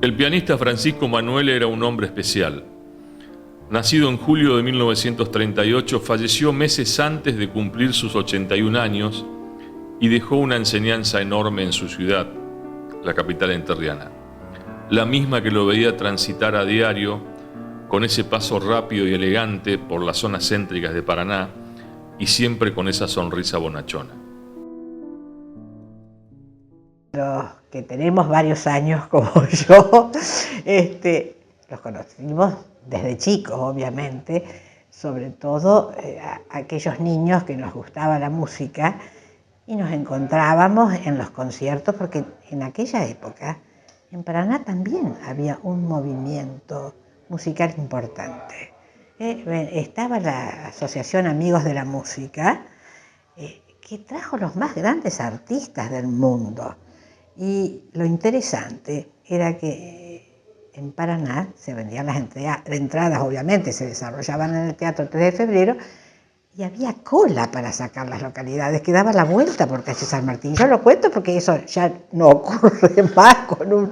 El pianista Francisco Manuele era un hombre especial. Nacido en julio de 1938, falleció meses antes de cumplir sus 81 años y dejó una enseñanza enorme en su ciudad, la capital entrerriana. La misma que lo veía transitar a diario, con ese paso rápido y elegante por las zonas céntricas de Paraná y siempre con esa sonrisa bonachona. Los que tenemos varios años como yo, los conocimos desde chicos, obviamente, sobre todo aquellos niños que nos gustaba la música y nos encontrábamos en los conciertos, porque en aquella época en Paraná también había un movimiento musical importante. Estaba la Asociación Amigos de la Música, que trajo los más grandes artistas del mundo. Y lo interesante era que en Paraná se vendían las entradas, obviamente, se desarrollaban en el Teatro 3 de Febrero, y había cola para sacar las localidades, que daba la vuelta por calle San Martín. Yo lo cuento porque eso ya no ocurre más con un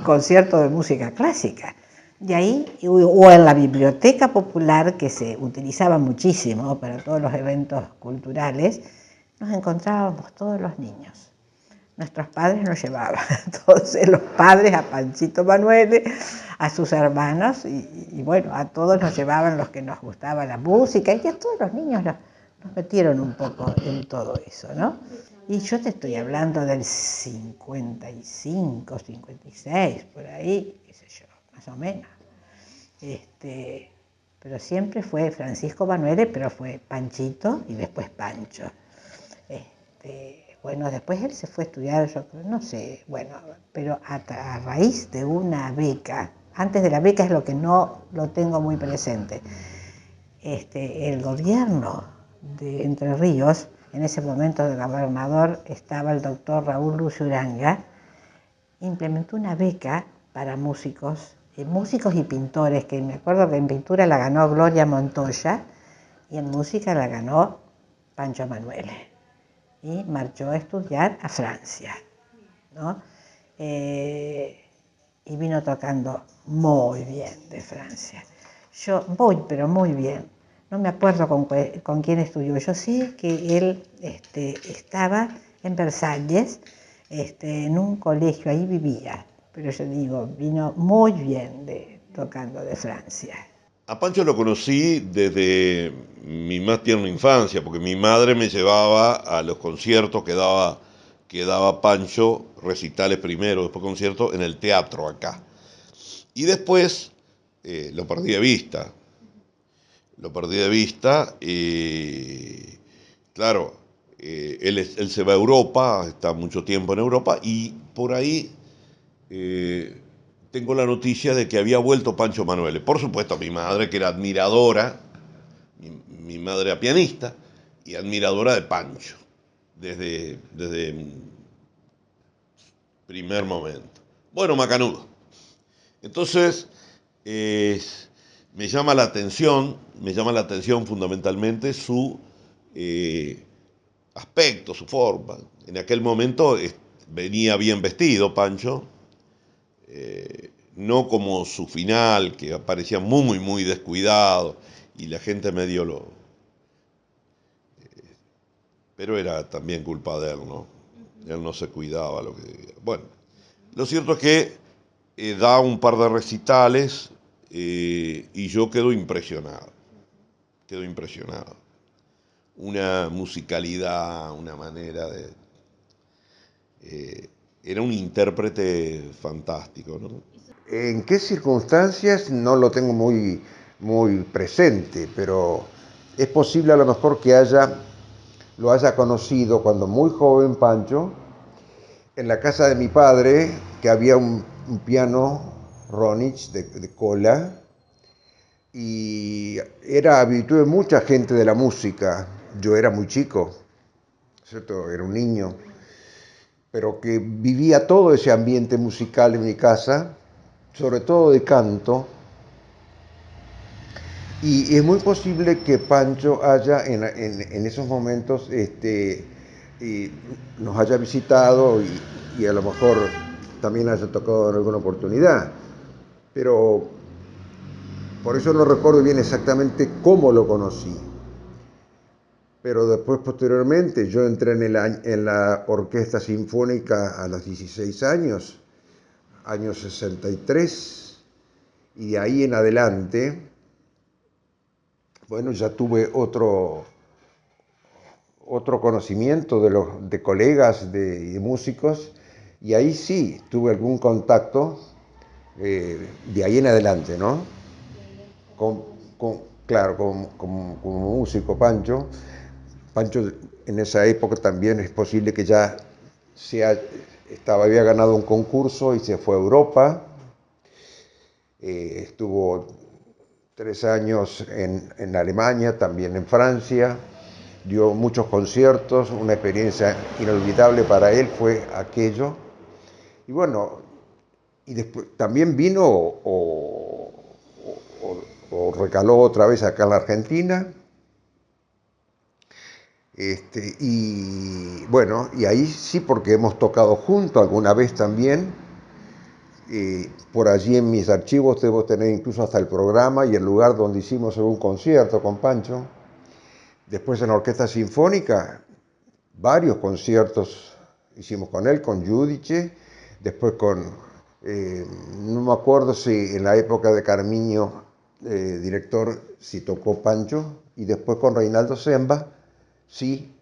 concierto de música clásica. Y ahí, o en la biblioteca popular, que se utilizaba muchísimo para todos los eventos culturales, nos encontrábamos todos los niños. Nuestros padres nos llevaban, entonces los padres a Panchito Manuele, a sus hermanos y bueno, a todos nos llevaban los que nos gustaba la música y a todos los niños nos metieron un poco en todo eso, ¿no? Y yo te estoy hablando del 55, 56, por ahí, qué sé yo, más o menos. Pero siempre fue Francisco Manuele, pero fue Panchito y después Pancho. Bueno, después él se fue a estudiar, yo no sé, bueno, pero a raíz de una beca, antes de la beca es lo que no lo tengo muy presente, el gobierno de Entre Ríos, en ese momento de gobernador estaba el doctor Raúl Lucio Uranga, implementó una beca para músicos y pintores, que me acuerdo que en pintura la ganó Gloria Montoya y en música la ganó Pancho Manuele. Y marchó a estudiar a Francia, ¿no? Y vino tocando muy bien de Francia. Pero muy bien. No me acuerdo con quién estudió. Yo sé que él estaba en Versalles, en un colegio, ahí vivía. Pero yo digo, vino muy bien tocando de Francia. A Pancho lo conocí desde mi más tierna infancia, porque mi madre me llevaba a los conciertos que daba Pancho, recitales primero, después conciertos en el teatro acá. Y después lo perdí de vista. Lo perdí de vista y claro, él se va a Europa, está mucho tiempo en Europa y por ahí tengo la noticia de que había vuelto Pancho Manuele. Por supuesto, mi madre, que era admiradora, mi madre era pianista y admiradora de Pancho, desde primer momento. Bueno, macanudo. Entonces, me llama la atención fundamentalmente su aspecto, su forma. En aquel momento venía bien vestido Pancho, no como su final, que parecía muy, muy descuidado y la gente medio lo... pero era también culpa de él, ¿no? Él no se cuidaba lo que... Bueno, lo cierto es que da un par de recitales y yo quedo impresionado. Una musicalidad, una manera de... era un intérprete fantástico, ¿no? ¿En qué circunstancias? No lo tengo muy, muy presente, pero es posible a lo mejor que lo haya conocido cuando muy joven Pancho, en la casa de mi padre, que había un piano Ronich de cola, y era habitué de mucha gente de la música. Yo era muy chico, ¿cierto? Era un niño, pero que vivía todo ese ambiente musical en mi casa, sobre todo de canto, y es muy posible que Pancho haya en esos momentos nos haya visitado y a lo mejor también haya tocado en alguna oportunidad, pero por eso no recuerdo bien exactamente cómo lo conocí. Pero después, posteriormente, yo entré en la Orquesta Sinfónica a los 16 años, año 63, y de ahí en adelante, bueno, ya tuve otro conocimiento de colegas, de músicos, y ahí sí tuve algún contacto de ahí en adelante, ¿no? Claro, como músico, Pancho. Pancho en esa época también es posible que ya había ganado un concurso y se fue a Europa. Estuvo 3 años en Alemania, también en Francia. Dio muchos conciertos, una experiencia inolvidable para él fue aquello. Y bueno, y después también vino o recaló otra vez acá en la Argentina. Y bueno, y ahí sí, porque hemos tocado juntos alguna vez también. Por allí en mis archivos debo tener incluso hasta el programa y el lugar donde hicimos un concierto con Pancho. Después en la Orquesta Sinfónica, varios conciertos hicimos con él, con Giudice, después no me acuerdo si en la época de Carmiño, director, si tocó Pancho, y después con Reinaldo Semba, sí,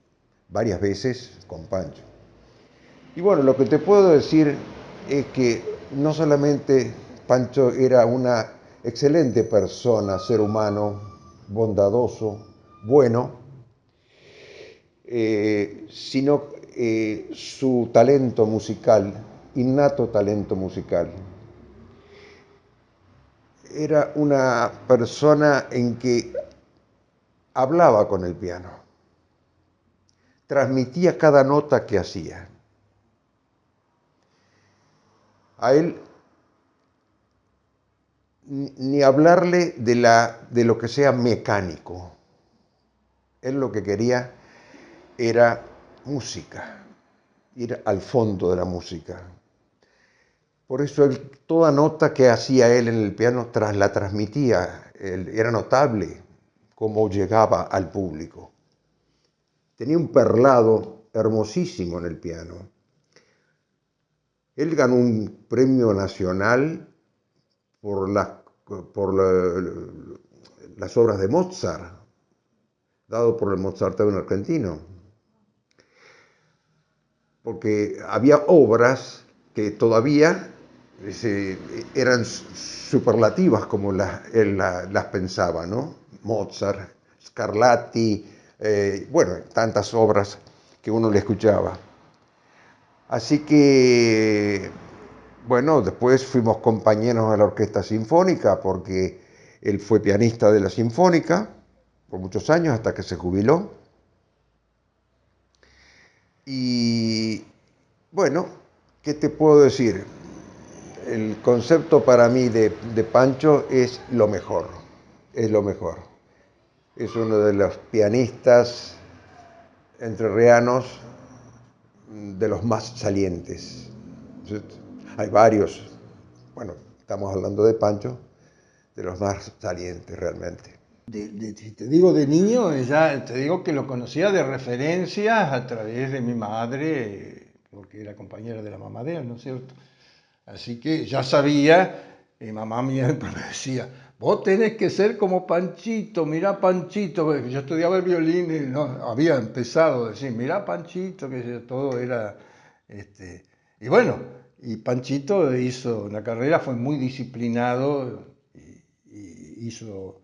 varias veces con Pancho. Y bueno, lo que te puedo decir es que no solamente Pancho era una excelente persona, ser humano, bondadoso, bueno, sino su talento musical, innato talento musical. Era una persona en que hablaba con el piano, transmitía cada nota que hacía. A él ni hablarle de lo que sea mecánico. Él lo que quería era música, ir al fondo de la música. Por eso toda nota que hacía él en el piano la transmitía. Era notable cómo llegaba al público. Tenía un perlado hermosísimo en el piano. Él ganó un premio nacional por las obras de Mozart, dado por el Mozarteum argentino. Porque había obras que todavía eran superlativas como él las pensaba, ¿no? Mozart, Scarlatti, bueno, tantas obras que uno le escuchaba. Así que, bueno, después fuimos compañeros de la Orquesta Sinfónica porque él fue pianista de la Sinfónica por muchos años hasta que se jubiló. Y bueno, ¿qué te puedo decir? El concepto para mí de Pancho es lo mejor, es lo mejor. Es uno de los pianistas entrerrianos de los más salientes. Hay varios, bueno, estamos hablando de Pancho, de los más salientes realmente. Si te digo de niño, ya te digo que lo conocía de referencias a través de mi madre, porque era compañera de la mamá de él, ¿no es cierto? Así que ya sabía, y mamá siempre me decía, vos tenés que ser como Panchito, mirá Panchito. Yo estudiaba el violín y no, había empezado a decir, mirá Panchito, que todo era... y bueno, y Panchito hizo una carrera, fue muy disciplinado y hizo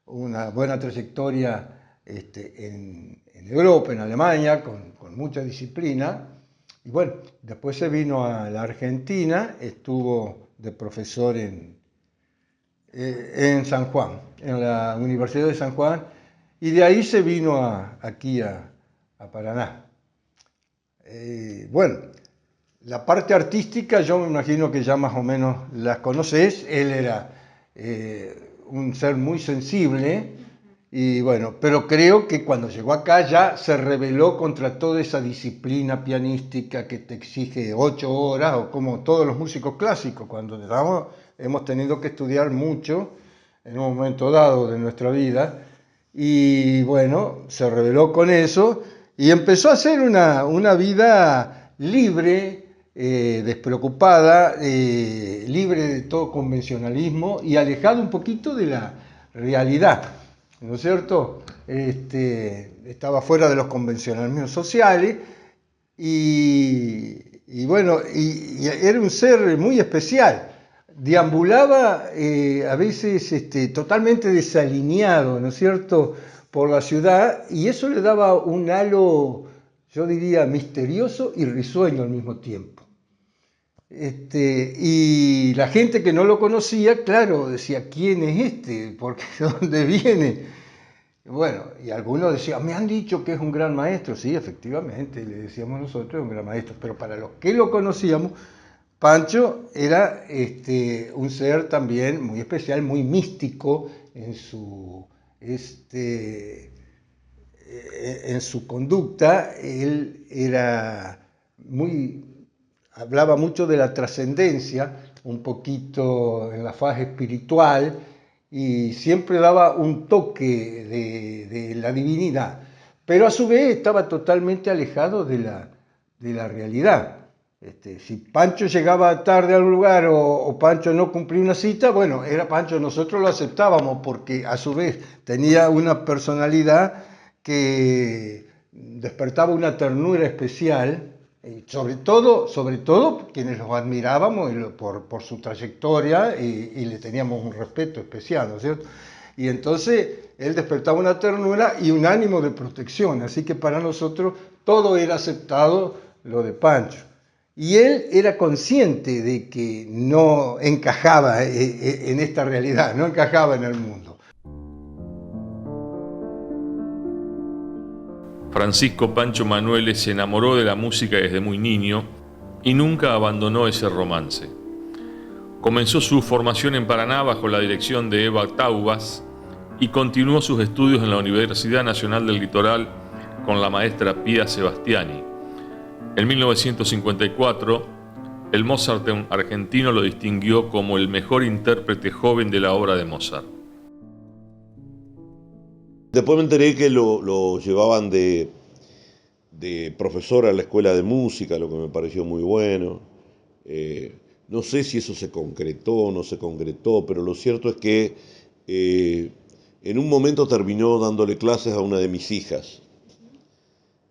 una buena trayectoria en Europa, en Alemania, con mucha disciplina. Y bueno, después se vino a la Argentina, estuvo de profesor en San Juan, en la Universidad de San Juan, y de ahí se vino aquí a Paraná. Bueno, la parte artística yo me imagino que ya más o menos las conoces. Él era un ser muy sensible Y bueno, pero creo que cuando llegó acá ya se rebeló contra toda esa disciplina pianística que te exige 8 horas, o como todos los músicos clásicos, cuando hemos tenido que estudiar mucho en un momento dado de nuestra vida. Y bueno, se rebeló con eso y empezó a hacer una vida libre, despreocupada, libre de todo convencionalismo y alejado un poquito de la realidad, ¿no es cierto? Estaba fuera de los convencionalismos sociales y bueno, y era un ser muy especial. Deambulaba a veces totalmente desalineado, ¿no es cierto?, por la ciudad, y eso le daba un halo, yo diría, misterioso y risueño al mismo tiempo. Y la gente que no lo conocía, claro, decía, ¿quién es este? ¿Por qué? ¿De dónde viene? Bueno, y algunos decían, me han dicho que es un gran maestro. Sí, efectivamente, le decíamos nosotros, es un gran maestro, pero para los que lo conocíamos, Pancho era un ser también muy especial, muy místico en su conducta. Él hablaba mucho de la trascendencia, un poquito en la fase espiritual, y siempre daba un toque de la divinidad, pero a su vez estaba totalmente alejado de la realidad. Si Pancho llegaba tarde al lugar o Pancho no cumplía una cita, bueno, era Pancho, nosotros lo aceptábamos porque a su vez tenía una personalidad que despertaba una ternura especial, y sobre todo quienes los admirábamos por su trayectoria y le teníamos un respeto especial, ¿no es cierto? Y entonces él despertaba una ternura y un ánimo de protección, así que para nosotros todo era aceptado, lo de Pancho. Y él era consciente de que no encajaba en esta realidad, no encajaba en el mundo. Francisco Pancho Manuele se enamoró de la música desde muy niño y nunca abandonó ese romance. Comenzó su formación en Paraná bajo la dirección de Eva Taubas y continuó sus estudios en la Universidad Nacional del Litoral con la maestra Pía Sebastiani. En 1954, el Mozarteum argentino lo distinguió como el mejor intérprete joven de la obra de Mozart. Después me enteré que lo llevaban de profesor a la escuela de música, lo que me pareció muy bueno. No sé si eso se concretó o no se concretó, pero lo cierto es que en un momento terminó dándole clases a una de mis hijas,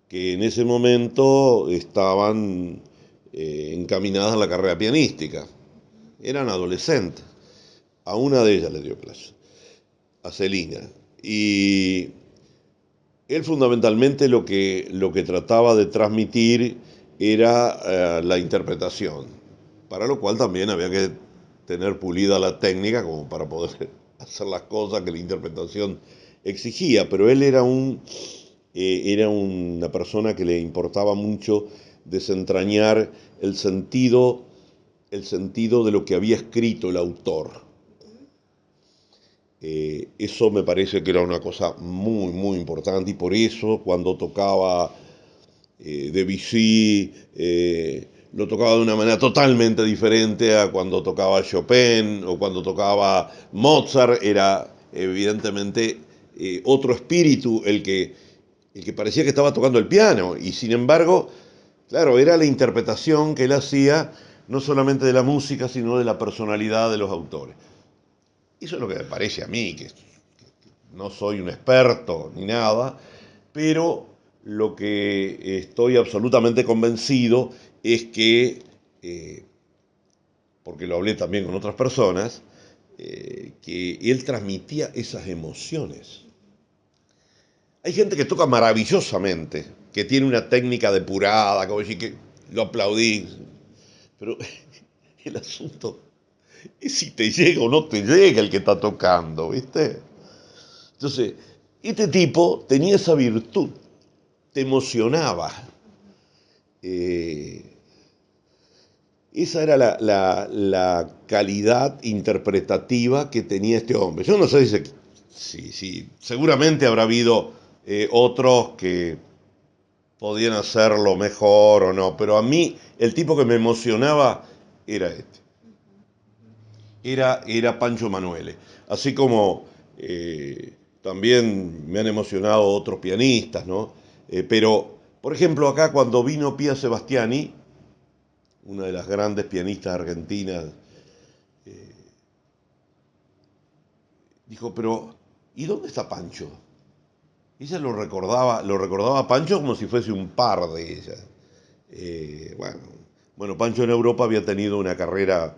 que en ese momento estaban encaminadas a la carrera pianística. Eran adolescentes. A una de ellas le dio clase, a Celina. Y él fundamentalmente lo que trataba de transmitir era la interpretación, para lo cual también había que tener pulida la técnica como para poder hacer las cosas que la interpretación exigía, pero él era una persona que le importaba mucho desentrañar el sentido de lo que había escrito el autor. Eso me parece que era una cosa muy, muy importante, y por eso cuando tocaba Debussy, lo tocaba de una manera totalmente diferente a cuando tocaba Chopin o cuando tocaba Mozart. Era evidentemente otro espíritu el que parecía que estaba tocando el piano, y sin embargo, claro, era la interpretación que él hacía no solamente de la música, sino de la personalidad de los autores. Eso es lo que me parece a mí, que no soy un experto ni nada, pero lo que estoy absolutamente convencido es que, porque lo hablé también con otras personas, que él transmitía esas emociones. Hay gente que toca maravillosamente, que tiene una técnica depurada, como decir que lo aplaudí, pero el asunto es si te llega o no te llega el que está tocando, ¿viste? Entonces, este tipo tenía esa virtud, te emocionaba. Esa era la calidad interpretativa que tenía este hombre. Yo no sé Sí. Seguramente habrá habido otros que podían hacerlo mejor o no, pero a mí el tipo que me emocionaba era este. Era Pancho Emanuele. Así como también me han emocionado otros pianistas, ¿no? Pero, por ejemplo, acá cuando vino Pía Sebastiani, una de las grandes pianistas argentinas, dijo, pero ¿y dónde está Pancho? Ella lo recordaba a Pancho como si fuese un par de ella. Bueno, Pancho en Europa había tenido una carrera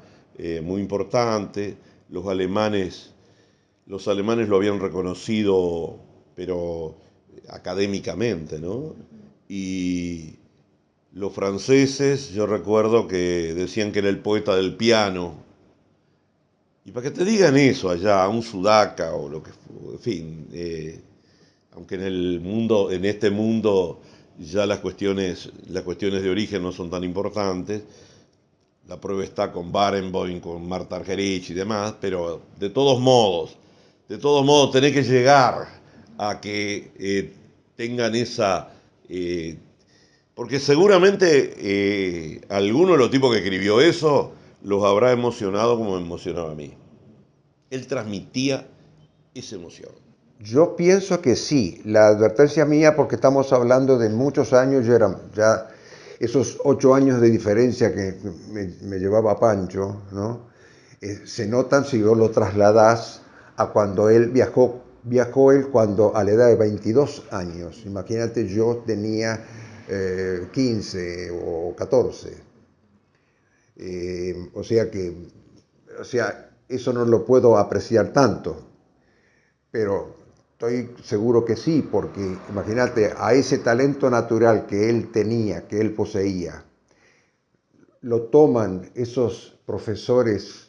muy importante. Los alemanes, los alemanes lo habían reconocido, pero académicamente, ¿no? Y los franceses, yo recuerdo que decían que era el poeta del piano. Y para que te digan eso allá, un sudaca o lo que, en fin, aunque en este mundo ya las cuestiones de origen no son tan importantes, la prueba está con Barenboim, con Marta Argerich y demás, pero de todos modos tenés que llegar a que tengan esa, porque seguramente alguno de los tipos que escribió eso los habrá emocionado como me emocionaba a mí. Él transmitía esa emoción. Yo pienso que sí, la advertencia mía, porque estamos hablando de muchos años, ya esos 8 años de diferencia que me llevaba Pancho, ¿no? Se notan si vos lo trasladás a cuando él viajó él cuando a la edad de 22 años. Imagínate, yo tenía 15 o 14. O sea, eso no lo puedo apreciar tanto, pero estoy seguro que sí, porque imagínate, a ese talento natural que él tenía, que él poseía, lo toman esos profesores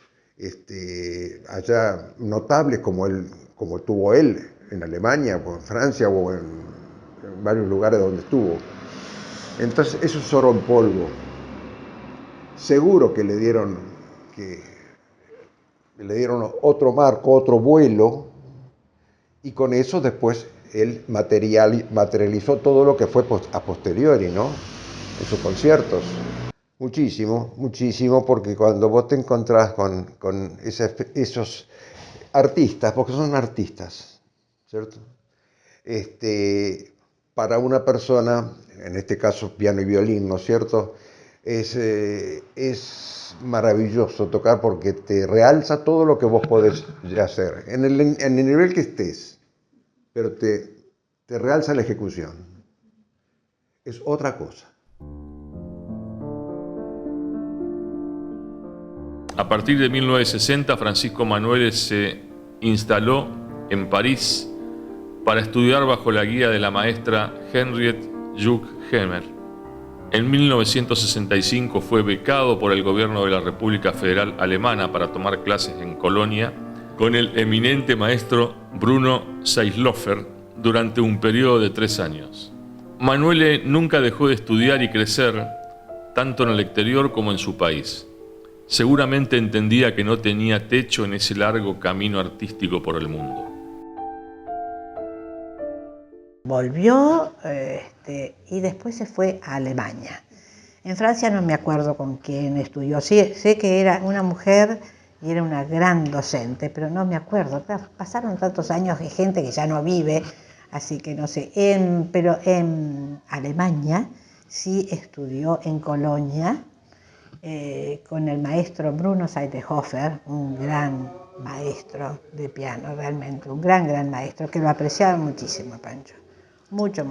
allá notables como tuvo él en Alemania o en Francia o en varios lugares donde estuvo. Entonces, eso es oro en polvo. Seguro que le dieron otro marco, otro vuelo, y con eso después él materializó todo lo que fue a posteriori, ¿no? En sus conciertos. Muchísimo, muchísimo, porque cuando vos te encontrás con esos artistas, porque son artistas, ¿cierto? Para una persona, en este caso piano y violín, ¿no es cierto? Es maravilloso tocar porque te realza todo lo que vos podés hacer, en el nivel que estés, pero te realza la ejecución. Es otra cosa. A partir de 1960, Francisco Emanuele se instaló en París para estudiar bajo la guía de la maestra Henriette Juck-Hemmer. En 1965 fue becado por el gobierno de la República Federal Alemana para tomar clases en Colonia con el eminente maestro Bruno Seislofer durante un periodo de 3 años. Emanuele nunca dejó de estudiar y crecer, tanto en el exterior como en su país. Seguramente entendía que no tenía techo en ese largo camino artístico por el mundo. Volvió y después se fue a Alemania. En Francia no me acuerdo con quién estudió. Sí, sé que era una mujer y era una gran docente, pero no me acuerdo. Pasaron tantos años de gente que ya no vive, así que no sé. Pero en Alemania sí estudió en Colonia con el maestro Bruno Seidhofer, un gran maestro de piano, realmente, un gran maestro, que lo apreciaba muchísimo, Pancho. Mucho.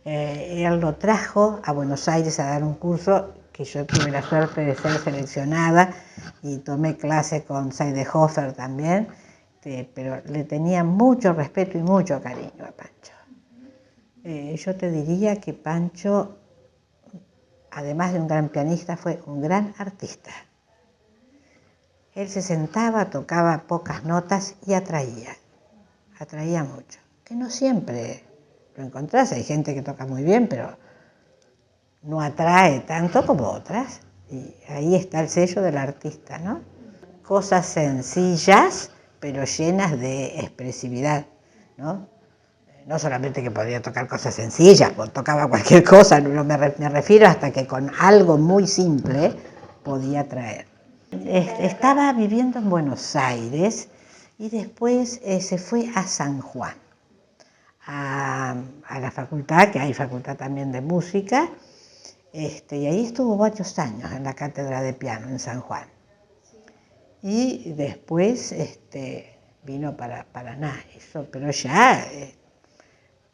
Él lo trajo a Buenos Aires a dar un curso que yo tuve la suerte de ser seleccionada y tomé clase con Seidhofer también, pero le tenía mucho respeto y mucho cariño a Pancho. Yo te diría que Pancho, además de un gran pianista, fue un gran artista. Él se sentaba, tocaba pocas notas y atraía mucho, que no siempre lo encontrás. Hay gente que toca muy bien, pero no atrae tanto como otras. Y ahí está el sello del artista, ¿no? Cosas sencillas, pero llenas de expresividad, ¿no? No solamente que podía tocar cosas sencillas, pues tocaba cualquier cosa, no me refiero hasta que con algo muy simple podía traer. Estaba viviendo en Buenos Aires y después se fue a San Juan, a la facultad, que hay facultad también de música, y ahí estuvo varios años en la cátedra de piano en San Juan. Y después vino para Paraná, eso, pero ya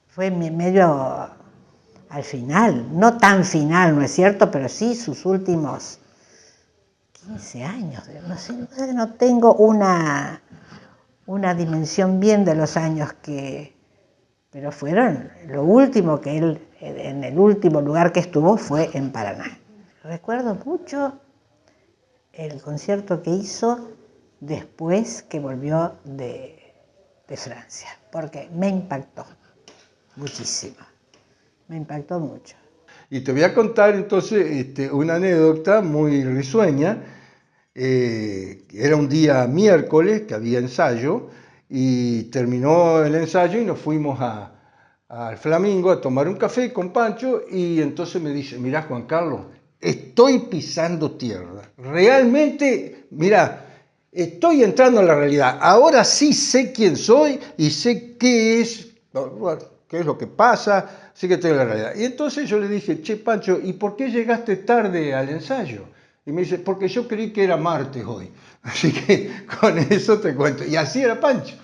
fue medio al final, no tan final, ¿no es cierto? Pero sí sus últimos 15 años, no sé, no tengo una dimensión bien de los años pero fueron lo último que él, en el último lugar que estuvo fue en Paraná. Recuerdo mucho el concierto que hizo después que volvió de Francia, porque me impactó muchísimo, me impactó mucho. Y te voy a contar entonces una anécdota muy risueña. Era un día miércoles que había ensayo y terminó el ensayo y nos fuimos al Flamingo a tomar un café con Pancho y entonces me dice, mirá Juan Carlos, estoy pisando tierra, realmente, mirá, estoy entrando en la realidad, ahora sí sé quién soy y sé qué es lo que pasa, sé que estoy en la realidad. Y entonces yo le dije, che Pancho, ¿y por qué llegaste tarde al ensayo? Y me dice, porque yo creí que era martes hoy. Así que con eso te cuento. Y así era Pancho.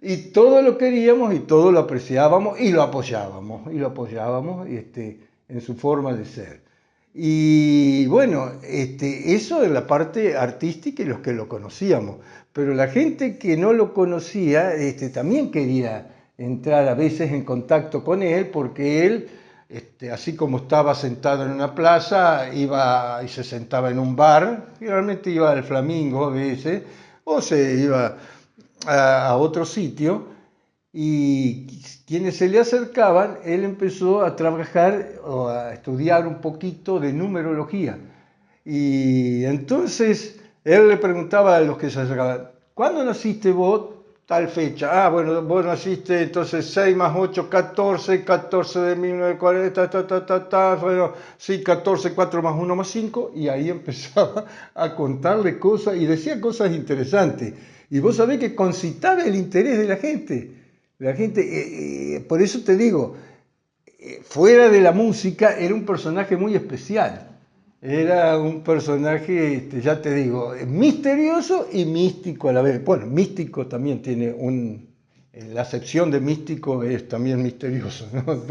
Y todo lo queríamos y todo lo apreciábamos y lo apoyábamos. En su forma de ser. Y bueno, eso es la parte artística y los que lo conocíamos. Pero la gente que no lo conocía también quería entrar a veces en contacto con él porque él, así como estaba sentado en una plaza, iba y se sentaba en un bar, generalmente iba al Flamingo a veces, o se iba a otro sitio, y quienes se le acercaban, él empezó a trabajar o a estudiar un poquito de numerología. Y entonces él le preguntaba a los que se acercaban, ¿cuándo naciste vos? Tal fecha. Ah, bueno, vos naciste entonces 6 más 8, 14, 14 de 1940, bueno, sí, 14, 4 más 1 más 5, y ahí empezaba a contarle cosas y decía cosas interesantes. Y vos sabés que concitaba el interés de la gente. La gente, por eso te digo, fuera de la música era un personaje muy especial. Era un personaje, ya te digo, misterioso y místico a la vez. Bueno, místico también tiene la acepción de místico es también misterioso, ¿no?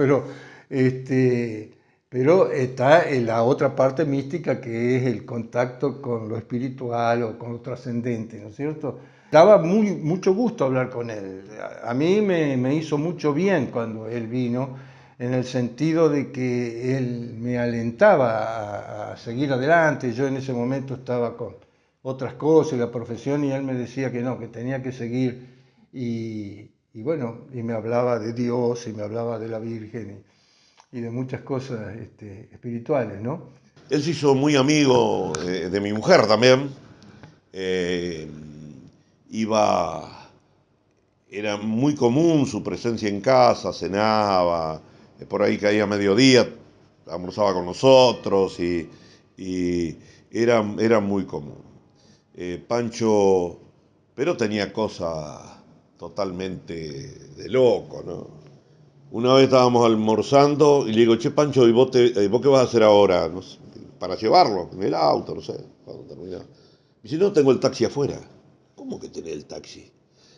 Pero está en la otra parte mística que es el contacto con lo espiritual o con lo trascendente, ¿no es cierto? Daba mucho gusto hablar con él. A mí me hizo mucho bien cuando él vino, en el sentido de que él me alentaba a seguir adelante. Yo en ese momento estaba con otras cosas, la profesión, y él me decía que no, que tenía que seguir. Y bueno, y me hablaba de Dios, y me hablaba de la Virgen, y de muchas cosas espirituales, ¿no? Él se hizo muy amigo de mi mujer también. Eh, Era muy común su presencia en casa, cenaba, por ahí caía a mediodía, almorzaba con nosotros y era muy común. Pancho, pero tenía cosas totalmente de loco, ¿no? Una vez estábamos almorzando y le digo, che Pancho, ¿y vos qué vas a hacer ahora? No sé, para llevarlo en el auto, no sé, cuando terminaba. Me dice, no, tengo el taxi afuera. ¿Cómo que tenés el taxi?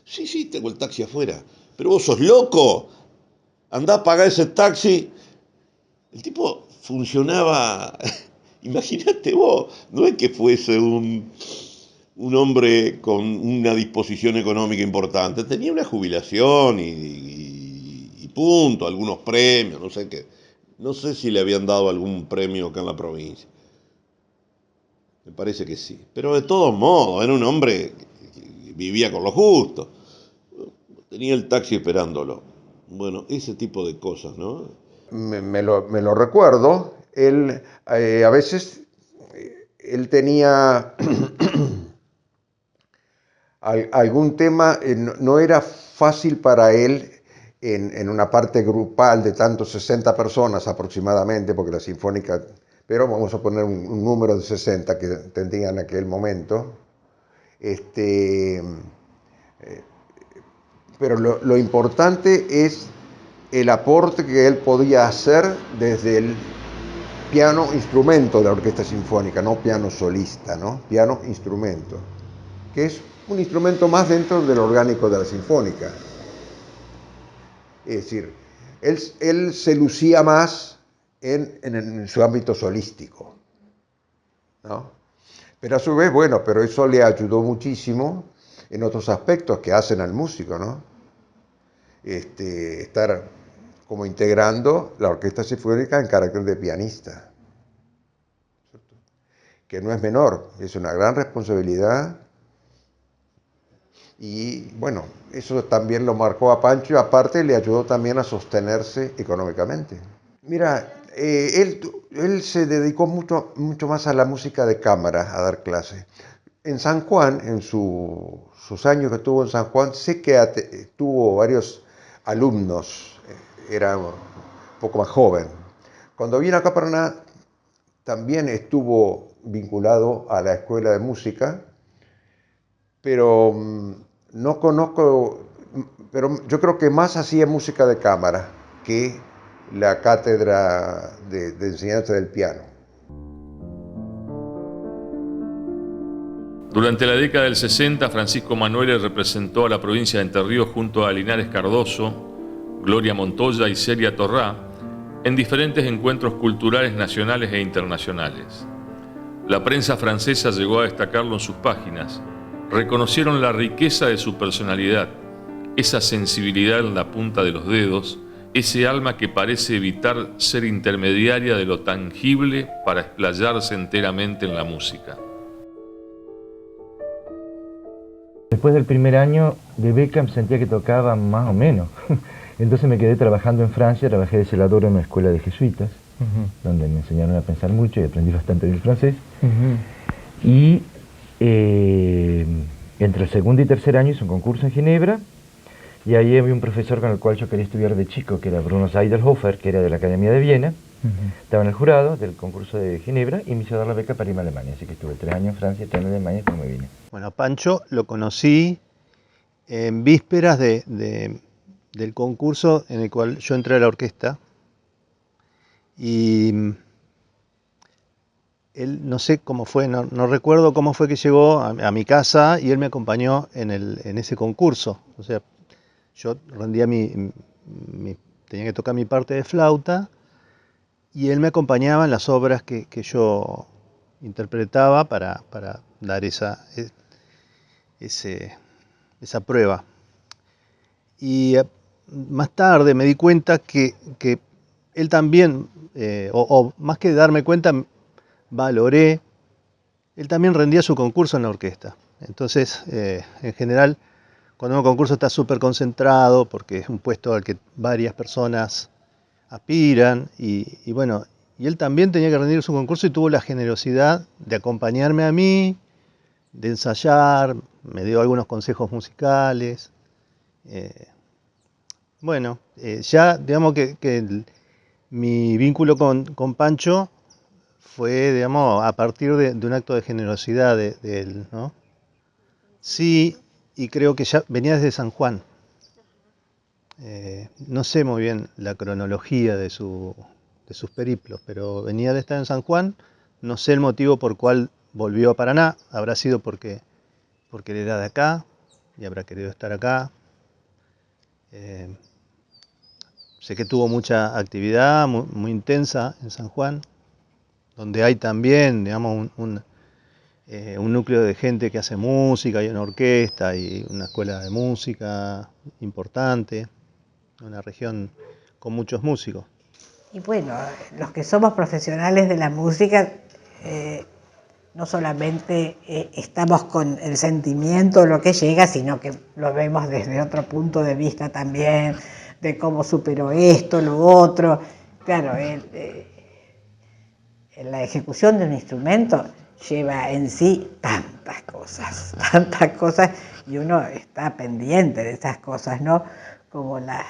Sí, sí, tengo el taxi afuera. Pero vos sos loco. Andá a pagar ese taxi. El tipo funcionaba. Imagínate vos. No es que fuese un hombre con una disposición económica importante. Tenía una jubilación y punto. Algunos premios, no sé qué. No sé si le habían dado algún premio acá en la provincia. Me parece que sí. Pero de todos modos, era un hombre que vivía con lo justo. Tenía el taxi esperándolo. Bueno, ese tipo de cosas, ¿no? Me lo recuerdo. Él, a veces, él tenía algún tema no era fácil para él en una parte grupal de tantos 60 personas aproximadamente, porque la sinfónica, pero vamos a poner un número de 60 que tendría en aquel momento. Pero lo importante es el aporte que él podía hacer desde el piano instrumento de la orquesta sinfónica, no piano solista, ¿no? Piano instrumento, que es un instrumento más dentro del orgánico de la sinfónica. Es decir, él se lucía más en su ámbito solístico, ¿no? Pero a su vez, bueno, pero eso le ayudó muchísimo en otros aspectos que hacen al músico, ¿no? Estar como integrando la orquesta sinfónica en carácter de pianista, ¿cierto? Que no es menor, es una gran responsabilidad. Y bueno, eso también lo marcó a Pancho y aparte le ayudó también a sostenerse económicamente. Mira, él se dedicó mucho más a la música de cámara, a dar clases. En San Juan, en sus años que estuvo en San Juan, sé que tuvo varios alumnos, era un poco más joven. Cuando vino acá a Paraná, también estuvo vinculado a la escuela de música, pero no conozco, pero yo creo que más hacía música de cámara que la cátedra de enseñanza del piano. Durante la década del 60, Francisco Manuele representó a la provincia de Entre Ríos junto a Linares Cardoso, Gloria Montoya y Celia Torrá en diferentes encuentros culturales nacionales e internacionales. La prensa francesa llegó a destacarlo en sus páginas. Reconocieron la riqueza de su personalidad, esa sensibilidad en la punta de los dedos, ese alma que parece evitar ser intermediaria de lo tangible para explayarse enteramente en la música. Después del primer año de beca sentía que tocaba más o menos. Entonces me quedé trabajando en Francia, trabajé de celador en una escuela de jesuitas, donde me enseñaron a pensar mucho y aprendí bastante bien francés. Y entre el segundo y tercer año hice un concurso en Ginebra, y ahí había un profesor con el cual yo quería estudiar de chico, que era Bruno Seidelhofer, que era de la Academia de Viena. Estaba en el jurado del concurso de Ginebra y me hizo dar la beca para irme a Alemania, así que estuve 3 años en Francia, 3 años en Alemania y después me vine. Bueno, Pancho lo conocí en vísperas del concurso en el cual yo entré a la orquesta, y él, no sé cómo fue, no recuerdo cómo fue que llegó a mi casa y él me acompañó en ese concurso. O sea, yo rendía tenía que tocar mi parte de flauta y él me acompañaba en las obras que yo interpretaba para dar esa prueba. Y más tarde me di cuenta que él también, o más que darme cuenta, valoré, él también rendía su concurso en la orquesta. Entonces, en general, cuando un concurso está súper concentrado, porque es un puesto al que varias personas aspiran, y bueno, y él también tenía que rendir su concurso y tuvo la generosidad de acompañarme a mí, de ensayar, me dio algunos consejos musicales. Ya digamos que mi vínculo con Pancho fue, digamos, a partir de un acto de generosidad de él, ¿no? Sí, y creo que ya venía desde San Juan. No sé muy bien la cronología de sus periplos, pero venía de estar en San Juan. No sé el motivo por cual volvió a Paraná. Habrá sido porque él era de acá y habrá querido estar acá. Sé que tuvo mucha actividad muy intensa en San Juan, donde hay también, digamos, un núcleo de gente que hace música, hay una orquesta y una escuela de música importante, una región con muchos músicos. Y bueno, los que somos profesionales de la música, no solamente estamos con el sentimiento de lo que llega, sino que lo vemos desde otro punto de vista también, de cómo superó esto, lo otro. Claro, en la ejecución de un instrumento lleva en sí tantas cosas, y uno está pendiente de esas cosas, ¿no? Cómo la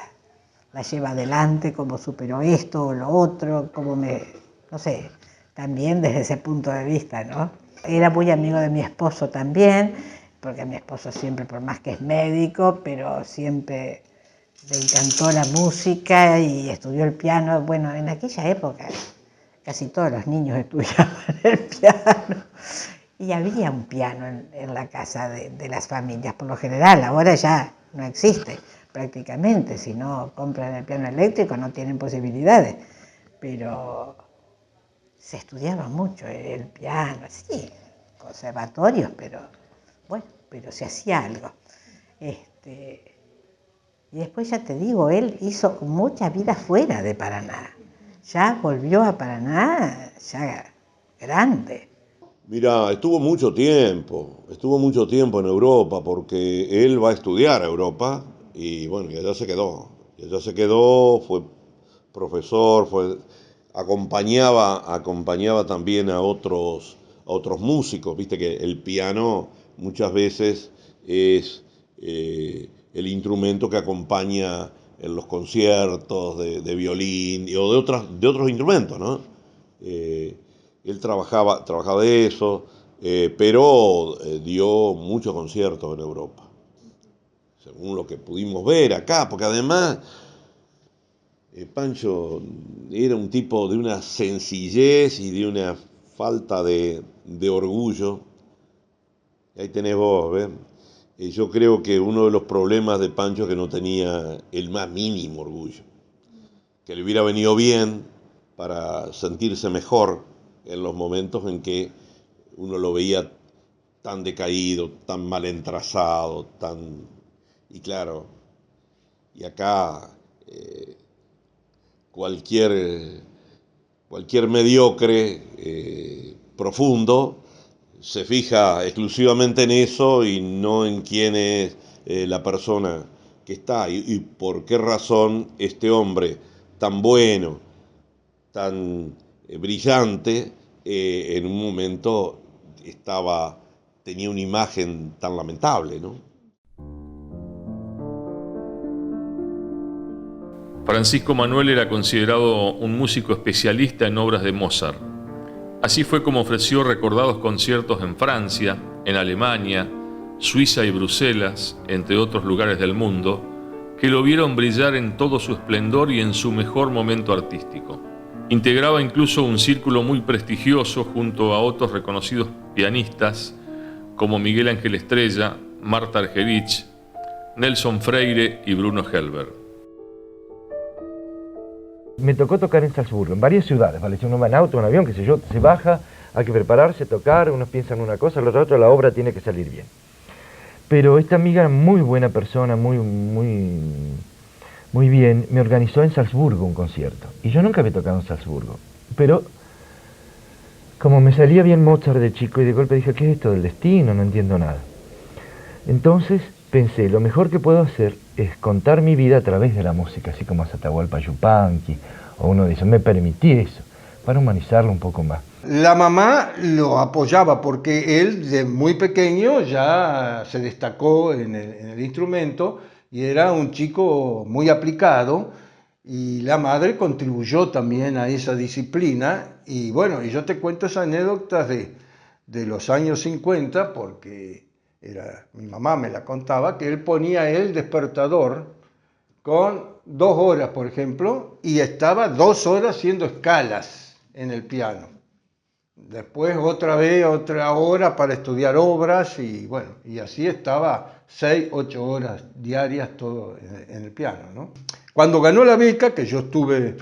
lleva adelante, cómo superó esto o lo otro, no sé, también desde ese punto de vista, ¿no? Era muy amigo de mi esposo también, porque mi esposo siempre, por más que es médico, pero siempre le encantó la música y estudió el piano. Bueno, en aquella época casi todos los niños estudiaban el piano. Y había un piano en la casa de las familias, por lo general. Ahora ya no existe prácticamente. Si no compran el piano eléctrico no tienen posibilidades. Pero se estudiaba mucho el piano, sí, conservatorios, pero bueno, pero se hacía algo. Y después ya te digo, él hizo mucha vida fuera de Paraná. Ya volvió a Paraná, ya grande. Mira, estuvo mucho tiempo en Europa, porque él va a estudiar a Europa y bueno, y allá se quedó. Y allá se quedó, fue profesor, acompañaba también a otros músicos. Viste que el piano muchas veces es el instrumento que acompaña en los conciertos de violín o de otros instrumentos, ¿no? Él trabajaba de eso, pero dio muchos conciertos en Europa, según lo que pudimos ver acá, porque además Pancho era un tipo de una sencillez y de una falta de orgullo. Ahí tenés vos, ¿ves? Yo creo que uno de los problemas de Pancho es que no tenía el más mínimo orgullo, que le hubiera venido bien para sentirse mejor en los momentos en que uno lo veía tan decaído, tan mal entrazado, y claro, y acá cualquier, cualquier mediocre profundo se fija exclusivamente en eso y no en quién es la persona que está y por qué razón este hombre tan bueno, tan brillante, en un momento tenía una imagen tan lamentable, ¿no? Francisco Manuel era considerado un músico especialista en obras de Mozart. Así fue como ofreció recordados conciertos en Francia, en Alemania, Suiza y Bruselas, entre otros lugares del mundo, que lo vieron brillar en todo su esplendor y en su mejor momento artístico. Integraba incluso un círculo muy prestigioso junto a otros reconocidos pianistas como Miguel Ángel Estrella, Marta Argerich, Nelson Freire y Bruno Helber. Me tocó tocar en Salzburgo, en varias ciudades, ¿vale? Si uno va en auto, en avión, qué sé yo, se baja, hay que prepararse, tocar, unos piensan una cosa, los otros, la obra tiene que salir bien. Pero esta amiga, muy buena persona, muy bien, me organizó en Salzburgo un concierto. Y yo nunca había tocado en Salzburgo. Pero, como me salía bien Mozart de chico, y de golpe dije, ¿qué es esto del destino? No entiendo nada. Entonces pensé, lo mejor que puedo hacer es contar mi vida a través de la música, así como Atahualpa Yupanqui, o uno dice, me permití eso, para humanizarlo un poco más. La mamá lo apoyaba porque él de muy pequeño ya se destacó en el instrumento y era un chico muy aplicado, y la madre contribuyó también a esa disciplina. Y bueno, y yo te cuento esas anécdotas de los años 50 porque mi mamá me la contaba, que él ponía el despertador con 2 horas, por ejemplo, y estaba 2 horas haciendo escalas en el piano. Después otra vez, otra hora para estudiar obras, y bueno, y así estaba 6, 8 horas diarias todo en el piano, ¿no? Cuando ganó la beca, que yo estuve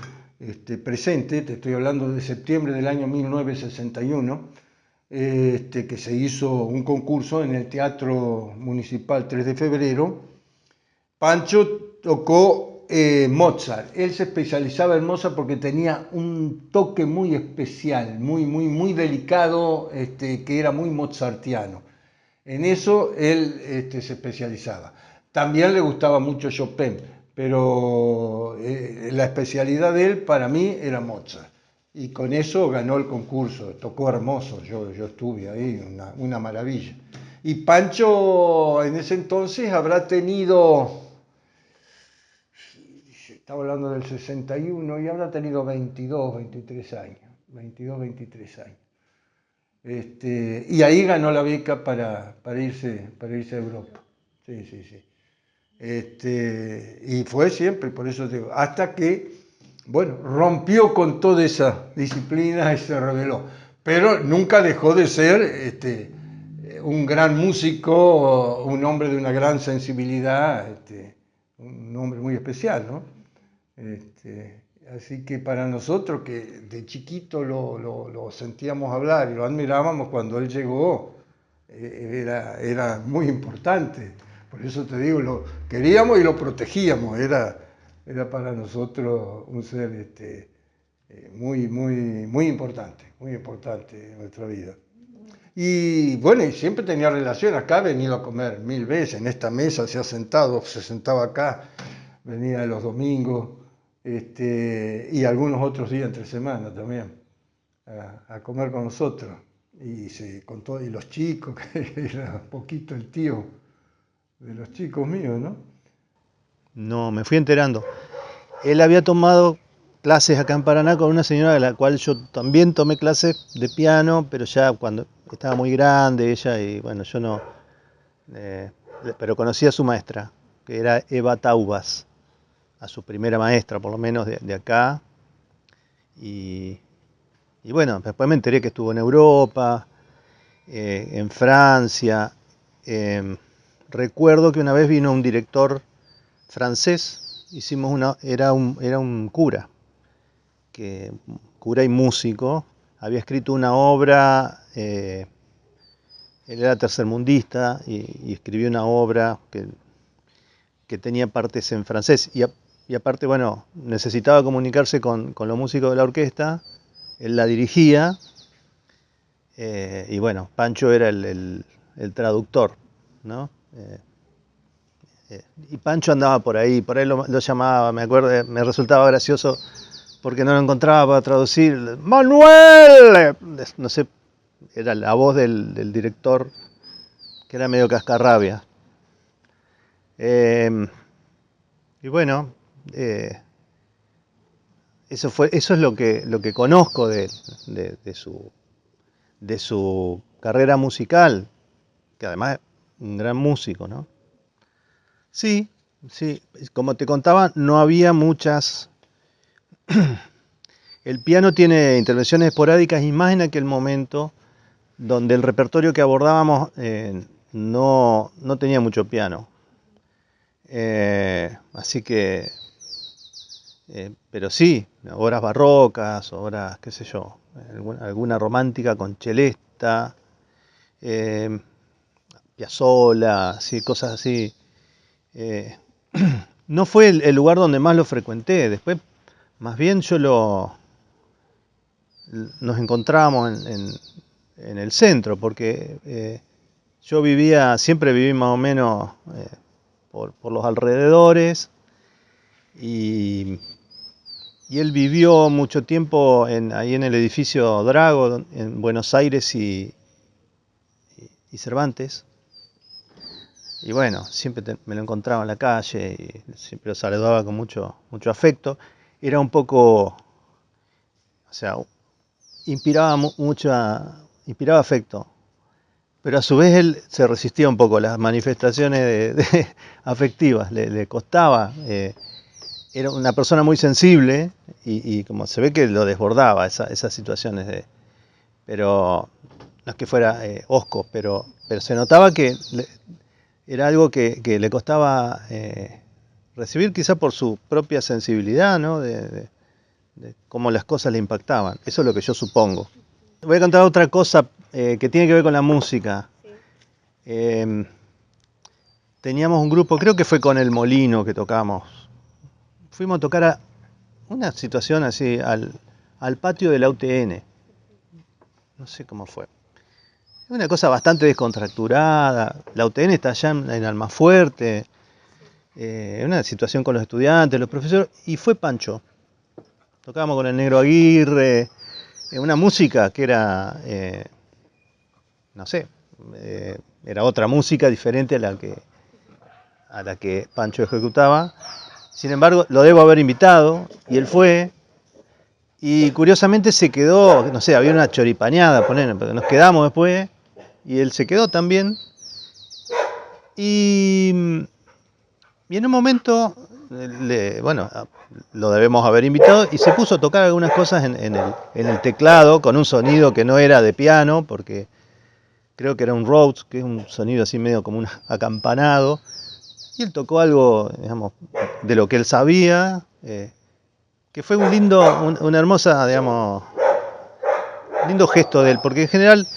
presente, te estoy hablando de septiembre del año 1961, que se hizo un concurso en el Teatro Municipal 3 de Febrero, Pancho tocó Mozart. Él se especializaba en Mozart porque tenía un toque muy especial, muy delicado, que era muy mozartiano. En eso él se especializaba. También le gustaba mucho Chopin, pero la especialidad de él para mí era Mozart. y con eso ganó el concurso, tocó hermoso, yo estuve ahí, una maravilla. Y Pancho en ese entonces habrá tenido, estaba hablando del 61, y habrá tenido 22, 23 años, 22, 23 años. Y ahí ganó la beca para irse a Europa. Sí. Y fue siempre, por eso digo, hasta que, bueno, rompió con toda esa disciplina y se rebeló. Pero nunca dejó de ser un gran músico, un hombre de una gran sensibilidad, un hombre muy especial, ¿no? Así que para nosotros, que de chiquito lo sentíamos hablar y lo admirábamos, cuando él llegó, era muy importante. Por eso te digo, lo queríamos y lo protegíamos. Era para nosotros un ser muy importante en nuestra vida. Y bueno, y siempre tenía relación. Acá ha venido a comer 1000 veces. En esta mesa se sentaba acá, venía los domingos. Y algunos otros días entre semana también, a comer con nosotros. Y y los chicos, que era poquito el tío de los chicos míos, ¿no? No, me fui enterando. Él había tomado clases acá en Paraná con una señora de la cual yo también tomé clases de piano, pero ya cuando estaba muy grande ella, y bueno, yo no, pero conocí a su maestra, que era Eva Taubas, a su primera maestra, por lo menos de acá. Y bueno, después me enteré que estuvo en Europa, en Francia. Recuerdo que una vez vino un director francés, era un cura, cura y músico, había escrito una obra, él era tercermundista y escribió una obra que tenía partes en francés. Y aparte, bueno, necesitaba comunicarse con los músicos de la orquesta, él la dirigía, y bueno, Pancho era el traductor, ¿no? Y Pancho andaba por ahí lo llamaba, me acuerdo, me resultaba gracioso porque no lo encontraba para traducir. ¡Manuel! No sé, era la voz del director, que era medio cascarrabia. Y bueno, eso es lo que conozco de su carrera musical, que además es un gran músico, ¿no? Sí, como te contaba, no había muchas. El piano tiene intervenciones esporádicas y más en aquel momento, donde el repertorio que abordábamos no tenía mucho piano. Así que, pero sí, obras barrocas, obras, qué sé yo, alguna romántica con celesta, Piazzolla, sí, cosas así. No fue el lugar donde más lo frecuenté. Después, más bien nos encontrábamos en el centro, porque yo siempre viví más o menos por los alrededores, y él vivió mucho tiempo ahí en el edificio Drago, en Buenos Aires y Cervantes. Y bueno, siempre me lo encontraba en la calle y siempre lo saludaba con mucho afecto. Era un poco, o sea, inspiraba afecto, pero a su vez él se resistía un poco a las manifestaciones afectivas, le costaba. Era una persona muy sensible y como se ve que lo desbordaba esas situaciones pero no es que fuera hosco, pero se notaba que era algo que le costaba recibir, quizá por su propia sensibilidad, ¿no? De cómo las cosas le impactaban. Eso es lo que yo supongo. Voy a contar otra cosa que tiene que ver con la música. Teníamos un grupo, creo que fue con El Molino que tocamos. Fuimos a tocar a una situación así, al patio de la UTN. No sé cómo fue. Una cosa bastante descontracturada. La UTN está allá en Almafuerte. Una situación con los estudiantes, los profesores. Y fue Pancho. Tocábamos con el Negro Aguirre, una música que era, no sé, era otra música diferente a la que Pancho ejecutaba. Sin embargo, lo debo haber invitado y él fue. Y curiosamente se quedó, no sé, había una choripaneada, porque nos quedamos después y él se quedó también. Y en un momento, bueno, lo debemos haber invitado y se puso a tocar algunas cosas en el teclado con un sonido que no era de piano, porque creo que era un Rhodes, que es un sonido así medio como un acampanado. Y él tocó algo, digamos, de lo que él sabía, que fue una hermosa, digamos, lindo gesto de él, porque en general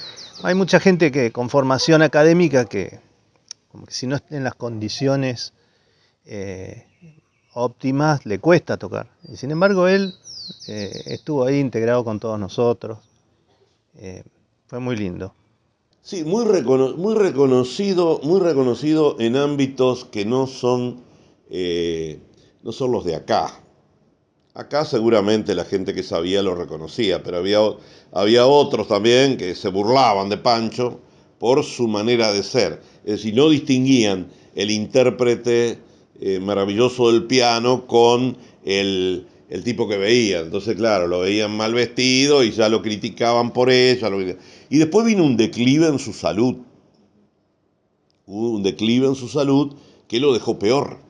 hay mucha gente que con formación académica que, como que si no está en las condiciones óptimas, le cuesta tocar. Y sin embargo, él estuvo ahí integrado con todos nosotros. Fue muy lindo. Sí, muy reconocido en ámbitos que no son los de acá. Acá seguramente la gente que sabía lo reconocía, pero había otros también que se burlaban de Pancho por su manera de ser. Es decir, no distinguían el intérprete maravilloso del piano con el tipo que veía. Entonces, claro, lo veían mal vestido y ya lo criticaban por eso. Y después vino un declive en su salud. Hubo un declive en su salud que lo dejó peor.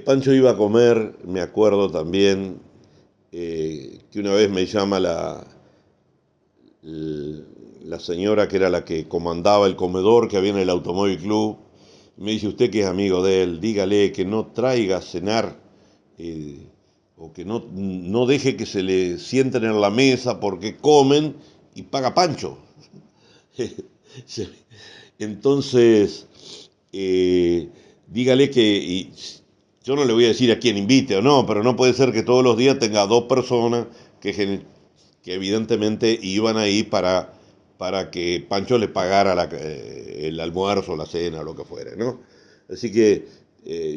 Pancho iba a comer, me acuerdo también, que una vez me llama la señora que era la que comandaba el comedor que había en el Automóvil Club. Me dice, usted que es amigo de él, dígale que no traiga a cenar o que no deje que se le sienten en la mesa porque comen y paga Pancho. Entonces, dígale que... yo no le voy a decir a quién invite o no, pero no puede ser que todos los días tenga dos personas que evidentemente iban ahí para que Pancho le pagara el almuerzo, la cena, lo que fuera, ¿no? Así que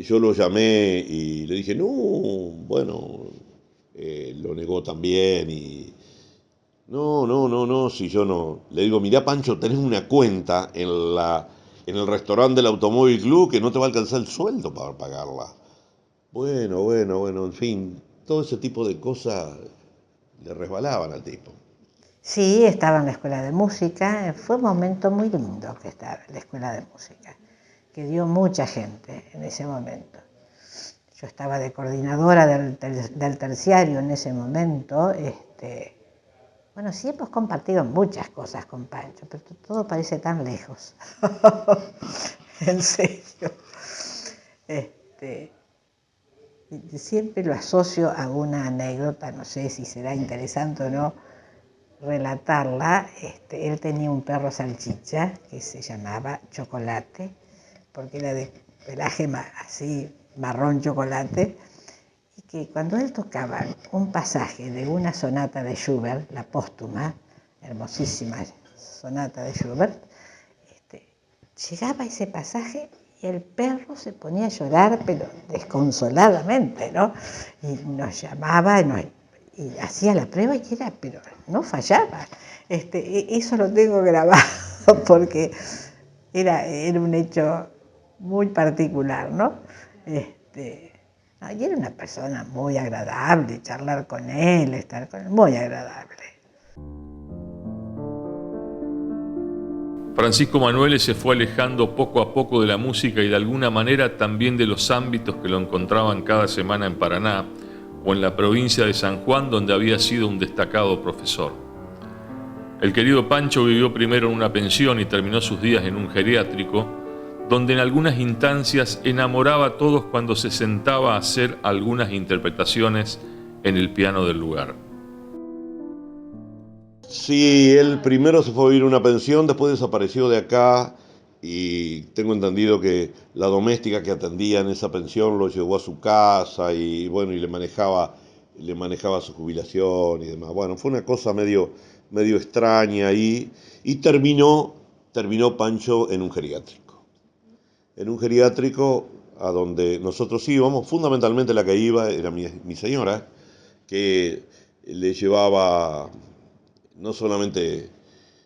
yo lo llamé y le dije, no, bueno, lo negó también y... No, si yo no... Le digo, mirá Pancho, tenés una cuenta en el restaurante del Automóvil Club que no te va a alcanzar el sueldo para pagarla. Bueno, en fin, todo ese tipo de cosas le resbalaban al tipo. Sí, estaba en la escuela de música, fue un momento muy lindo que estaba en la escuela de música, que dio mucha gente en ese momento. Yo estaba de coordinadora del terciario en ese momento. Bueno, sí hemos compartido muchas cosas con Pancho, pero todo parece tan lejos. En serio. Siempre lo asocio a una anécdota, no sé si será interesante o no relatarla. Él tenía un perro salchicha que se llamaba Chocolate, porque era de pelaje así marrón chocolate, y que cuando él tocaba un pasaje de una sonata de Schubert, la póstuma, hermosísima sonata de Schubert, llegaba ese pasaje y el perro se ponía a llorar, pero desconsoladamente, ¿no? Y nos llamaba y hacía la prueba y era, pero no fallaba. Eso lo tengo grabado porque era un hecho muy particular, ¿no? Y era una persona muy agradable, charlar con él, estar con él, muy agradable. Francisco Manuele se fue alejando poco a poco de la música y de alguna manera también de los ámbitos que lo encontraban cada semana en Paraná o en la provincia de San Juan, donde había sido un destacado profesor. El querido Pancho vivió primero en una pensión y terminó sus días en un geriátrico, donde en algunas instancias enamoraba a todos cuando se sentaba a hacer algunas interpretaciones en el piano del lugar. Sí, él primero se fue a vivir a una pensión, después desapareció de acá y tengo entendido que la doméstica que atendía en esa pensión lo llevó a su casa y bueno, y le manejaba su jubilación y demás. Bueno, fue una cosa medio extraña ahí y terminó Pancho en un geriátrico. En un geriátrico a donde nosotros íbamos, fundamentalmente la que iba era mi señora, que le llevaba, no solamente,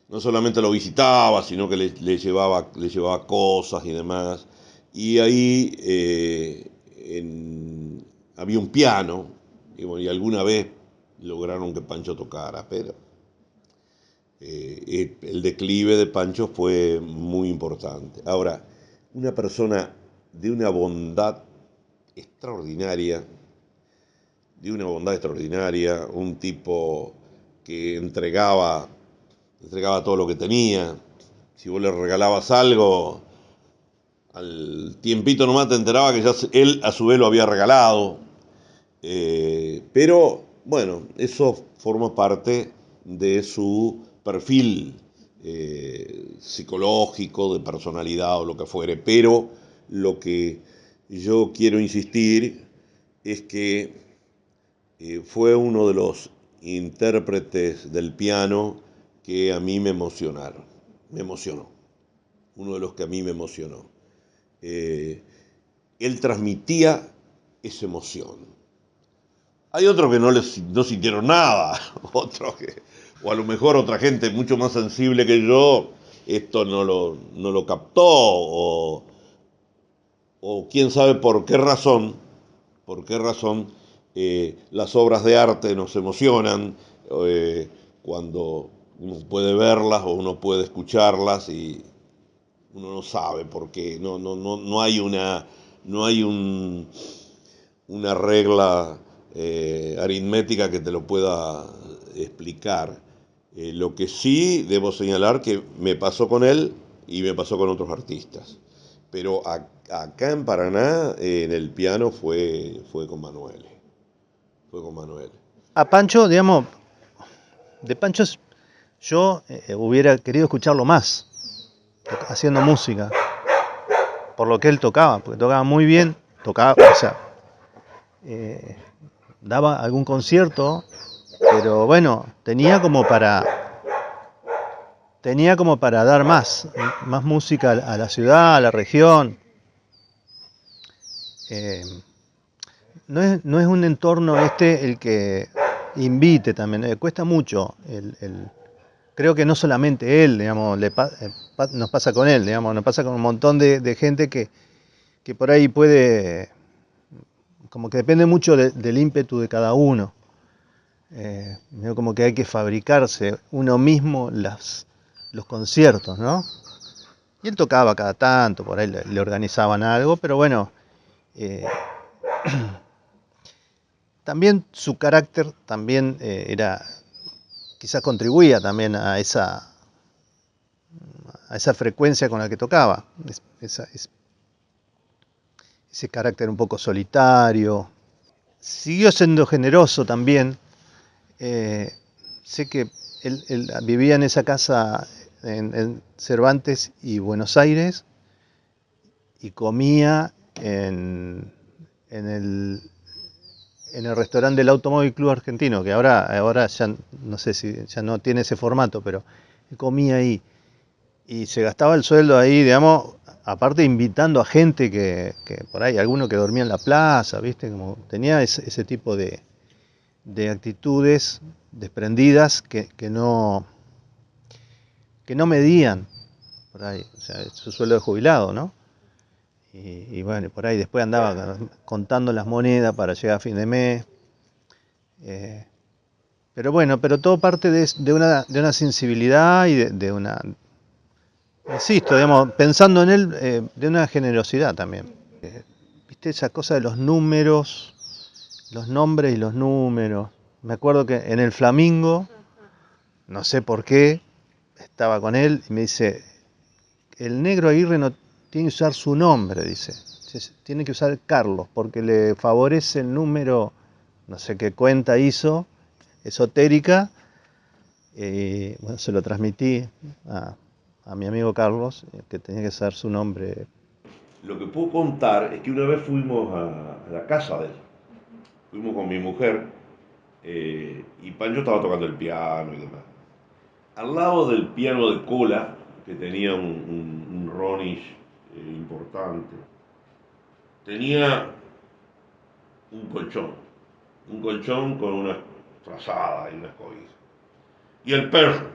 no solamente lo visitaba, sino que le llevaba cosas y demás. Y ahí había un piano, y, bueno, y alguna vez lograron que Pancho tocara, pero el declive de Pancho fue muy importante. Ahora, una persona de una bondad extraordinaria, un tipo que entregaba todo lo que tenía. Si vos le regalabas algo, al tiempito nomás te enteraba que ya él a su vez lo había regalado. Pero bueno, eso forma parte de su perfil psicológico, de personalidad o lo que fuere. Pero lo que yo quiero insistir es que fue uno de los intérpretes del piano que a mí me emocionaron. Me emocionó. Uno de los que a mí me emocionó. Él transmitía esa emoción. Hay otros que no sintieron nada, otros que, o a lo mejor otra gente mucho más sensible que yo, esto no lo captó, o quién sabe por qué razón las obras de arte nos emocionan cuando uno puede verlas o uno puede escucharlas y uno no sabe por qué, no hay una regla aritmética que te lo pueda explicar. Lo que sí debo señalar que me pasó con él y me pasó con otros artistas. Pero acá en Paraná, en el piano fue con Manuel. Fue con Manuel. A Pancho, digamos, de Pancho yo hubiera querido escucharlo más, haciendo música, por lo que él tocaba, porque tocaba muy bien, tocaba, o sea, eh, daba algún concierto, pero bueno, tenía como para dar más música a la ciudad, a la región. Eh, no es un entorno el que invite también, cuesta mucho. Creo que no solamente él, digamos, nos pasa con él, digamos, nos pasa con un montón de gente que por ahí puede, como que depende mucho del ímpetu de cada uno. Como que hay que fabricarse uno mismo los conciertos, ¿no? Y él tocaba cada tanto, por ahí le organizaban algo, pero bueno, eh, también su carácter también quizás contribuía también a esa frecuencia con la que tocaba, ese carácter un poco solitario. Siguió siendo generoso también. Sé que él vivía en esa casa en Cervantes y Buenos Aires y comía en el restaurante del Automóvil Club Argentino, que ahora ya no sé si ya no tiene ese formato, pero comía ahí y se gastaba el sueldo ahí, digamos, aparte invitando a gente que por ahí, alguno que dormía en la plaza, ¿viste? Como tenía ese tipo de actitudes desprendidas que no medían por ahí, o sea, su sueldo de jubilado, ¿no? Y bueno, por ahí después andaba contando las monedas para llegar a fin de mes. Pero bueno, pero todo parte de una sensibilidad y de una, insisto, digamos, pensando en él, de una generosidad también. ¿Viste esa cosa de los números, los nombres y los números? Me acuerdo que en el Flamingo, no sé por qué, estaba con él y me dice, el negro Aguirre no tiene que usar su nombre, dice. Tiene que usar Carlos, porque le favorece el número, no sé qué cuenta hizo, esotérica. Bueno, se lo transmití a mi amigo Carlos, que tenía que ser su nombre. Lo que puedo contar es que una vez fuimos a la casa de él. Fuimos con mi mujer y Pancho estaba tocando el piano y demás. Al lado del piano de cola, que tenía un Ronish importante, tenía un colchón con frazada y una cobija. Y el perro.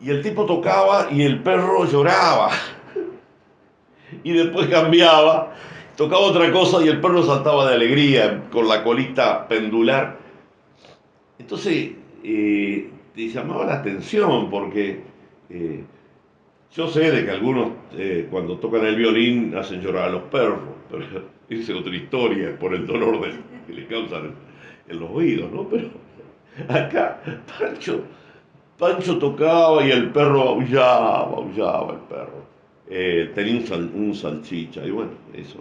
Y el tipo tocaba y el perro lloraba. Y después cambiaba, tocaba otra cosa y el perro saltaba de alegría con la colita pendular. Entonces, te llamaba la atención porque yo sé de que algunos cuando tocan el violín hacen llorar a los perros, pero esa es otra historia por el dolor que le causan en los oídos, ¿no? Pero acá Pancho tocaba y el perro aullaba el perro. Tenía un salchicha y bueno, eso.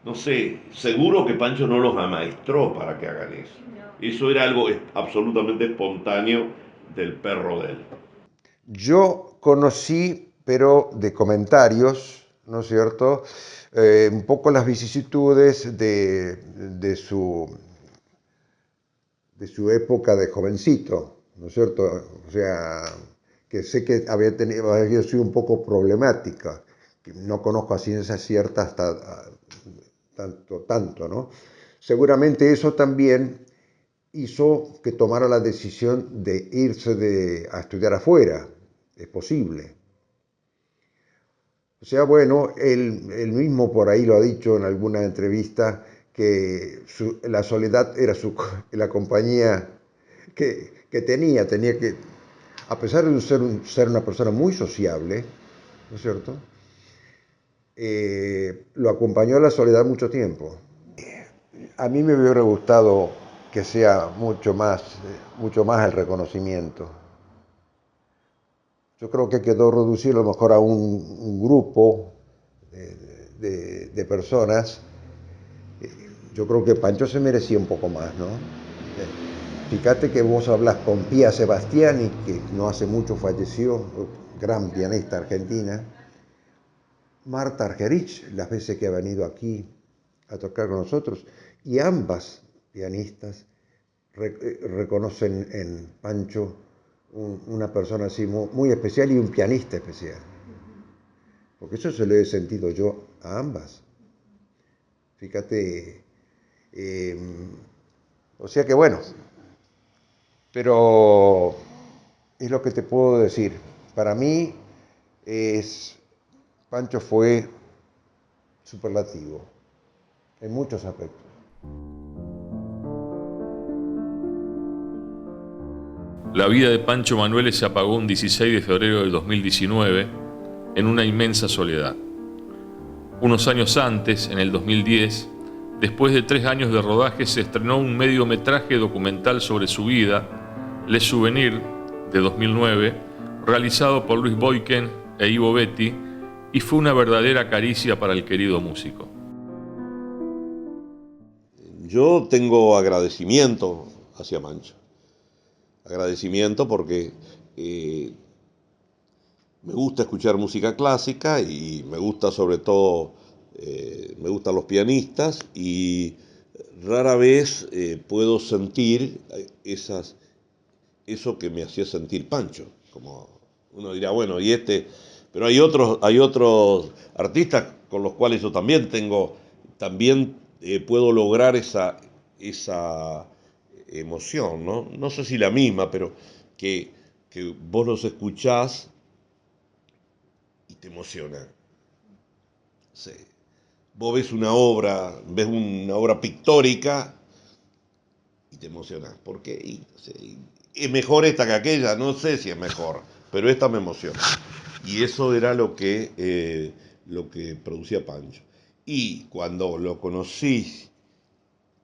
No sé, seguro que Pancho no los amaestró para que hagan eso. Eso era algo absolutamente espontáneo del perro de él. Yo conocí, pero de comentarios, ¿no es cierto?, un poco las vicisitudes de su época de jovencito, ¿no es cierto? O sea, que sé que había sido un poco problemática, que no conozco a ciencia cierta hasta tanto, ¿no? Seguramente eso también hizo que tomara la decisión de irse a estudiar afuera, es posible. O sea, bueno, él mismo por ahí lo ha dicho en alguna entrevista, que la soledad era la compañía que tenía que, a pesar de ser una persona muy sociable, ¿no es cierto?, lo acompañó a la soledad mucho tiempo. A mí me hubiera gustado que sea mucho más el reconocimiento. Yo creo que quedó reducido a lo mejor a un grupo de personas. Yo creo que Pancho se merecía un poco más, ¿no? Fíjate que vos hablas con Pía Sebastiani, que no hace mucho falleció, gran pianista argentina. Marta Argerich, las veces que ha venido aquí a tocar con nosotros, y ambas pianistas reconocen en Pancho una persona así muy especial y un pianista especial. Porque eso se lo he sentido yo a ambas. Fíjate, o sea que bueno, pero es lo que te puedo decir. Para mí, Pancho fue superlativo en muchos aspectos. La vida de Pancho Manueles se apagó un 16 de febrero del 2019 en una inmensa soledad. Unos años antes, en el 2010, después de 3 años de rodaje, se estrenó un mediometraje documental sobre su vida, Les Souvenirs, de 2009, realizado por Luis Boyken e Ivo Betti, y fue una verdadera caricia para el querido músico. Yo tengo agradecimiento hacia Pancho. Agradecimiento porque me gusta escuchar música clásica y me gusta sobre todo, me gustan los pianistas y rara vez puedo sentir eso que me hacía sentir Pancho. Como uno dirá, bueno, y pero hay otros artistas con los cuales yo también puedo lograr esa emoción, ¿no? No sé si la misma, pero que vos los escuchás y te emociona. Sí. Vos ves una obra pictórica y te emociona. ¿Por qué? Es mejor esta que aquella, no sé si es mejor, pero esta me emociona. Y eso era lo que producía Pancho. Y cuando lo conocí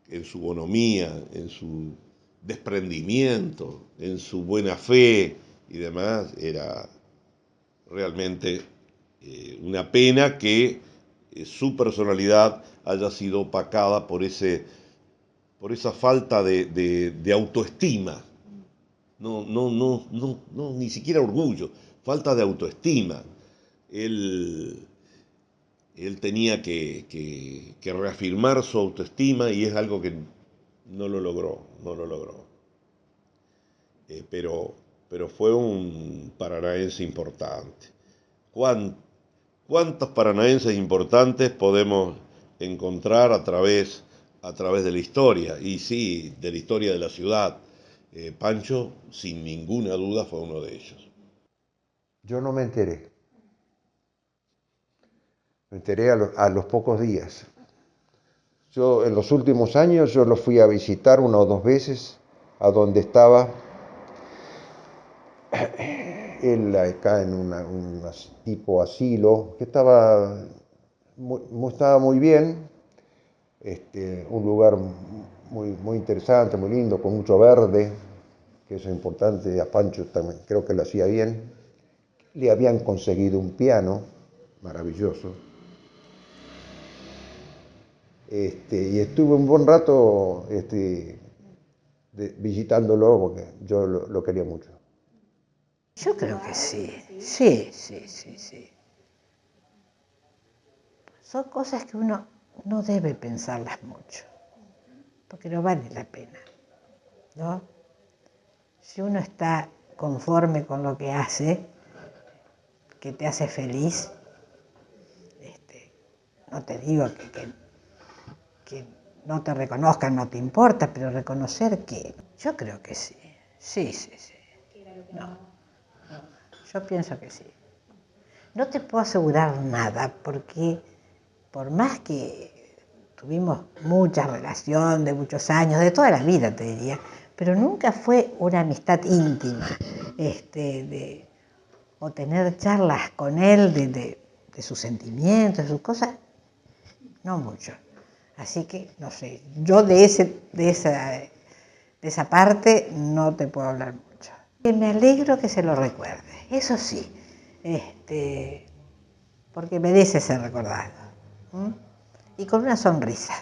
en su bonomía, en su desprendimiento, en su buena fe y demás, era realmente una pena que su personalidad haya sido opacada por esa falta de autoestima. No, ni siquiera orgullo, falta de autoestima. Él tenía que reafirmar su autoestima y es algo que no lo logró. Pero fue un paranaense importante. ¿Cuántos paranaenses importantes podemos encontrar a través a través de la historia, y sí, de la historia de la ciudad. Pancho, sin ninguna duda, fue uno de ellos. Yo no me enteré. Me enteré a los pocos días. Yo en los últimos años yo lo fui a visitar una o dos veces a donde estaba él acá en un tipo asilo que estaba muy bien, un lugar muy interesante, muy lindo, con mucho verde, que eso es importante. A Pancho también creo que lo hacía bien. Le habían conseguido un piano maravilloso. Y estuve un buen rato visitándolo porque yo lo quería mucho. Yo creo que sí, sí. Son cosas que uno no debe pensarlas mucho, porque no vale la pena, ¿no? Si uno está conforme con lo que hace, que te hace feliz, no te digo que no te reconozcan, no te importa, pero reconocer que yo creo que sí. Sí. No, yo pienso que sí. No te puedo asegurar nada porque por más que tuvimos mucha relación de muchos años, de toda la vida te diría, pero nunca fue una amistad íntima, o tener charlas con él de sus sentimientos, de sus cosas, no mucho. Así que, no sé, yo de esa parte no te puedo hablar mucho. Me alegro que se lo recuerde, eso sí, porque merece ser recordado. ¿Mm? Y con una sonrisa.